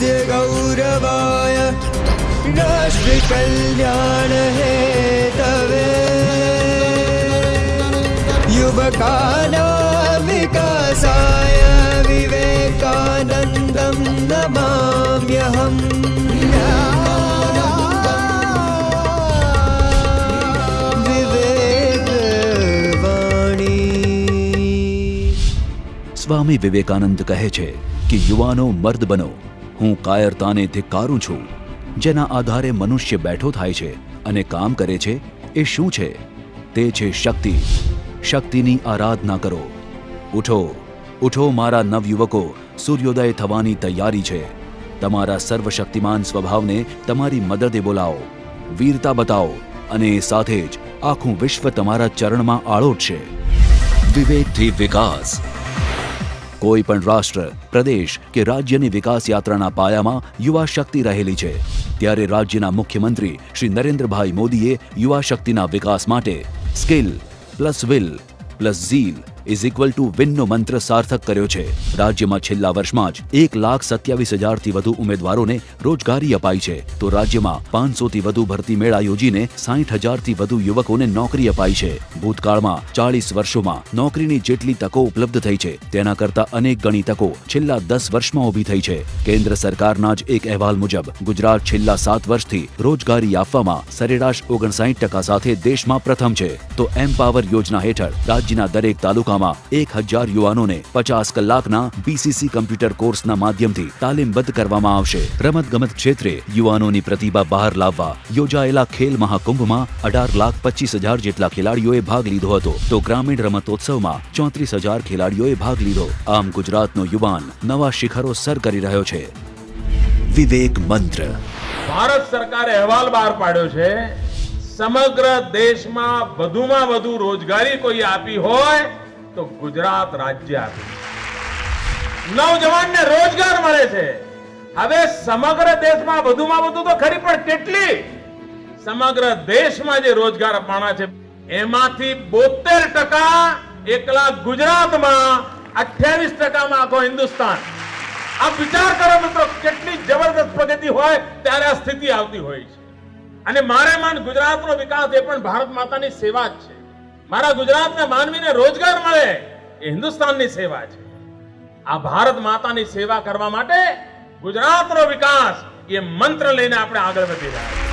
देशस्य गौरवाय राष्ट्रकल्याण हेतवे युवकानां विकासाय विवेकानन्दं नमाम्यहम्। સ્વામી વિવેકાનંદ કહે છે કે યુવાનો મર્દ બનો, હું કાયરતાને ધિક્કારું છું જેના આધારે મનુષ્ય બેઠો થાય છે અને કામ કરે છે। એ શું છે? તે છે શક્તિ। શક્તિની આરાધના કરો। ઉઠો ઉઠો મારા નવયુવકો, સૂર્યોદય થવાની તૈયારી છે। તમારા સર્વશક્તિમાન સ્વભાવને તમારી મદદે બોલાવો, વીરતા બતાવો અને સાથે જ આખું વિશ્વ તમારા ચરણમાં આળોટશે। વિવેકથી વિકાસ। કોઈ પણ રાષ્ટ્ર, પ્રદેશ કે રાજ્યની વિકાસ યાત્રાના પાયામાં યુવા શક્તિ રહેલી છે। ત્યારે રાજ્યના મુખ્યમંત્રી શ્રી નરેન્દ્રભાઈ મોદીએ યુવા શક્તિના વિકાસ માટે skill plus will plus zeal is equal to વિનનો મંત્ર સાર્થક કર્યો છે। રાજ્યમાં છેલ્લા વર્ષમાં જ 1,27,000થી વધુ ઉમેદવારોને રોજગારી અપાઈ છે, તો રાજ્યમાં 500થી વધુ ભરતી મેળા યોજીને 60,000થી વધુ યુવકોને નોકરી અપાઈ છે। ભૂતકાળમાં 40 વર્ષોમાં નોકરીની જેટલી તકો ઉપલબ્ધ થઈ છે તેના કરતાં અનેક ગણી તકો છેલ્લા 10 વર્ષમાં ઊભી થઈ છે। કેન્દ્ર સરકારના જ એક અહેવાલ મુજબ ગુજરાત છેલ્લા 7 વર્ષથી રોજગારી આપવામાં સરેરાશ 59% સાથે દેશમાં પ્રથમ છે। તો એમ્પાવર યોજના હેઠળ રાજ્યના દરેક તાલુકામાં 1,000 યુવાનોને 50 કલાકના BCC કમ્પ્યુટર કોર્સના માધ્યમથી તાલીમબદ્ધ કરવામાં આવશે। રમતગમત ક્ષેત્રે યુવાનોની પ્રતિભા બહાર લાવવા યોજાયેલા ખેલ મહાકુંભમાં 18,25,000 જેટલા ખેલાડીઓએ ભાગ લીધો હતો, તો ગ્રામીણ રમતોત્સવમાં 34,000 ખેલાડીઓએ ભાગ લીધો। આમ ગુજરાતનો યુવાન નવા શિખરો સર કરી રહ્યો છે। વિવેક મંત્ર। ભારત સરકારે અહેવાલ બહાર પાડ્યો છે, સમગ્ર દેશમાં વધુમાં વધુ રોજગારી કોઈ આપી હોય તો ગુજરાત રાજ્ય આપે। નવજવાનને રોજગાર મળે છે। હવે સમગ્ર દેશમાં વધુમાં વધુ તો ખરી, પણ કેટલી? સમગ્ર દેશમાં જે રોજગાર અપાણા છે એમાંથી 72% એકલા ગુજરાતમાં, 28%માં આખો હિન્દુસ્તાન। આ વિચાર કરો મિત્રો, કેટલી જબરદસ્ત પ્રગતિ હોય ત્યારે આ સ્થિતિ આવતી હોય છે। અને મારે માન ગુજરાતનો વિકાસ એ પણ ભારત માતાની સેવા જ છે। મારા ગુજરાતના માનવીને રોજગાર મળે એ હિન્દુસ્તાનની સેવા છે। આ ભારત માતાની સેવા કરવા માટે ગુજરાતનો વિકાસ એ મંત્ર લઈને આપણે આગળ વધી રહ્યા છીએ।